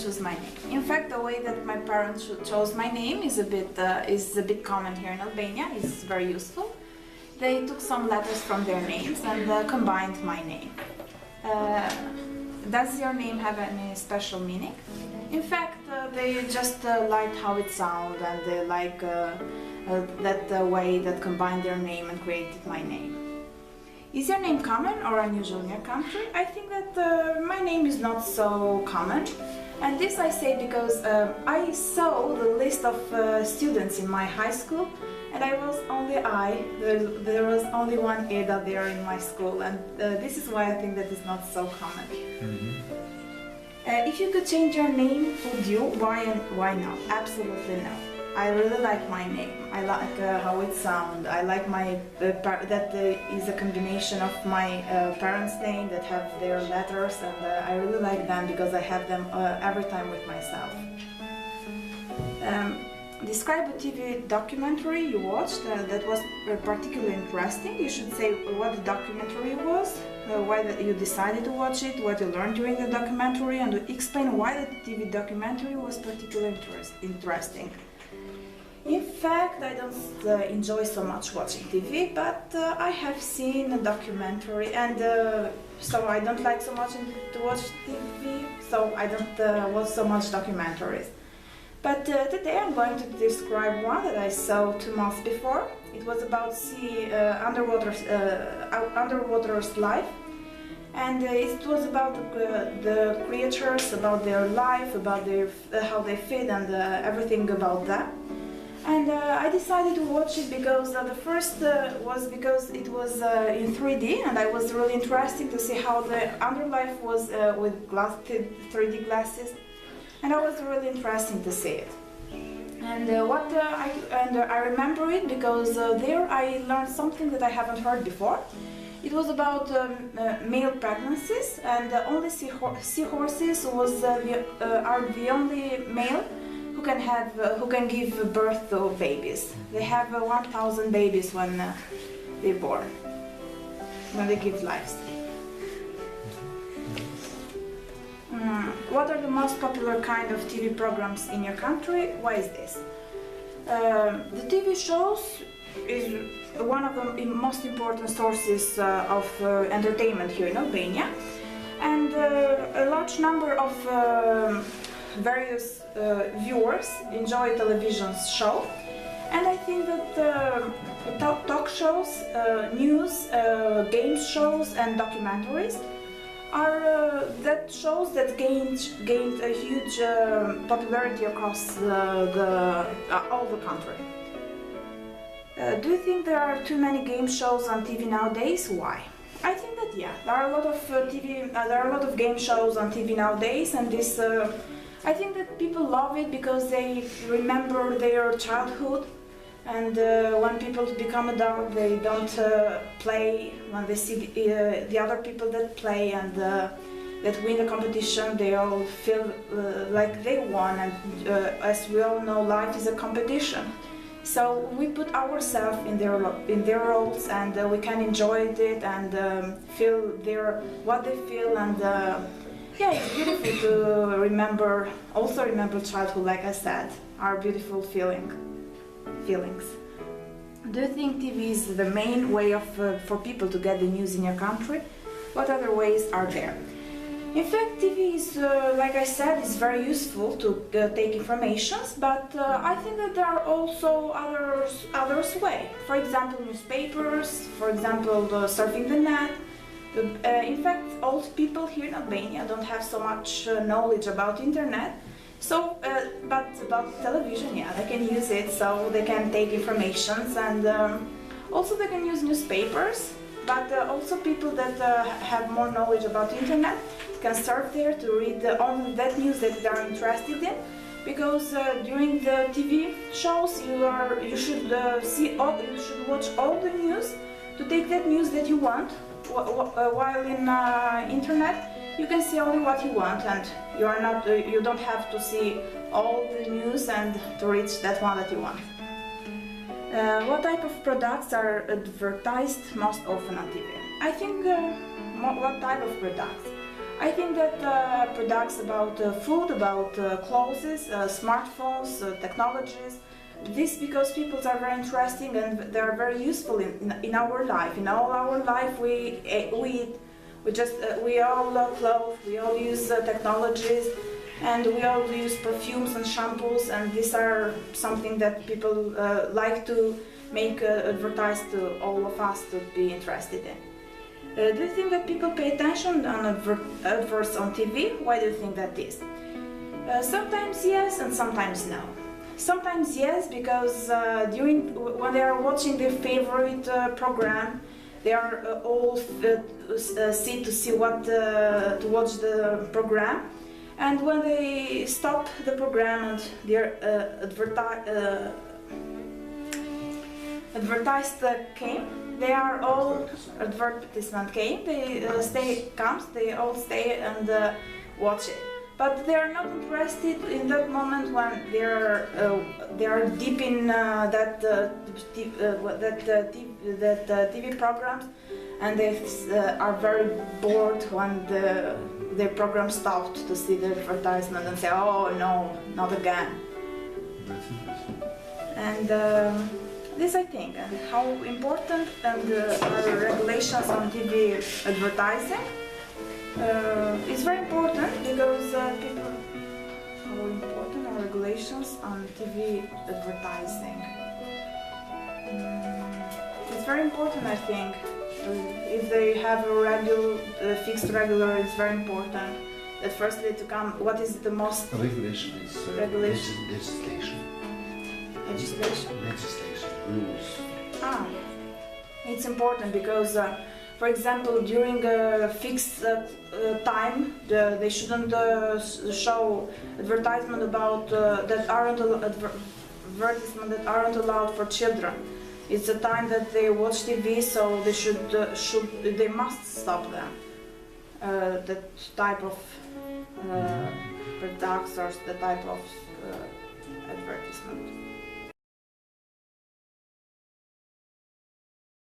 choose my name. In fact, the way that my parents chose my name is a bit common here in Albania. It's very useful. They took some letters from their names and combined my name. Does your name have any special meaning? In fact, they just liked how it sounded, and they like that way that combined their name and created my name. Is your name common or unusual in your country? I think that my name is not so common, and this I say because I saw the list of students in my high school, and I was only there was only one Eda there in my school, and this is why I think that it's not so common. If you could change your name, would you? Why and why not? Absolutely no. I really like my name. I like how it sounds. I like that is a combination of my parents' name that have their letters, and I really like them because I have them every time with myself. Describe a TV documentary you watched that was particularly interesting. You should say what the documentary was, why you decided to watch it, what you learned during the documentary, and explain why the TV documentary was particularly interesting. In fact, I don't enjoy so much watching TV, but I have seen a documentary, and so I don't like so much to watch TV, so I don't watch so much documentaries. But today I'm going to describe one that I saw 2 months before. It was about underwater's life, and it was about the creatures, about their life, about how they feed, and everything about that. And I decided to watch it because the first was because it was in 3D, and I was really interested to see how the underlife was with 3D glasses, and I was really interested to see it. And I remember it because there I learned something that I haven't heard before. It was about male pregnancies, and only seahorses are the only male who can give birth to babies. They have 1,000 babies when they're born, when they give lives. What are the most popular kind of TV programs in your country? Why is this? The TV shows is one of the most important sources of entertainment here in Albania, and a large number of various viewers enjoy television show, and I think that talk shows, news, game shows and documentaries are that shows that gained a huge popularity across all the country. Do you think there are too many game shows on TV nowadays? Why? I think that yeah, there are a lot of game shows on TV nowadays, and this I think that people love it because they remember their childhood, and when people become adult, they don't play. When they see the other people that play and that win the competition, they all feel like they won, and as we all know, life is a competition. So we put ourselves in their roles, and we can enjoy it and feel what they feel, and yeah, it's beautiful to remember childhood, like I said, our beautiful feelings. Do you think TV is the main way for people to get the news in your country? What other ways are there? In fact, TV is, like I said, is very useful to take information, but I think that there are also others way. For example, newspapers, for example, surfing the net. In fact, old people here in Albania don't have so much knowledge about internet, so but about television, yeah, they can use it, so they can take informations, and also they can use newspapers. But also people that have more knowledge about internet can surf there to read only that news that they are interested in, because during the TV shows you should watch all the news to take that news that you want. While in internet you can see only what you want, and you don't have to see all the news and to reach that one that you want. What type of products are advertised most often on TV? I think what type of products? I think that products about food, about clothes, smartphones, technologies, this because people are very interesting and they are very useful in our life. In all our life, we all love clothes, we all use technologies, and we all use perfumes and shampoos, and these are something that people like to make advertise to all of us to be interested in. Do you think that people pay attention on adverts on TV? Why do you think that is? Sometimes yes and sometimes no. Sometimes yes, because when they are watching their favorite program, they are all to see what to watch the program, and when they stop the program and their advertisement came, they are all advertisement came. They all stay and watch it. But they are not interested in that moment when they are deep in that TV programs, and they are very bored when the program stopped to see the advertisement and say, "Oh no, not again." And this I think, and how important and are regulations on TV advertising. It's very important because people. How important are regulations on TV advertising? It's very important, I think. If they have a fixed regular, it's very important. That firstly to come. What is the most? Regulation is legislation. Legislation. Legislation. Rules. It's important because. For example, during a fixed time, they shouldn't show advertisement about that aren't allowed for children. It's a time that they watch TV, so they must stop them. That type of products or the type of advertisement.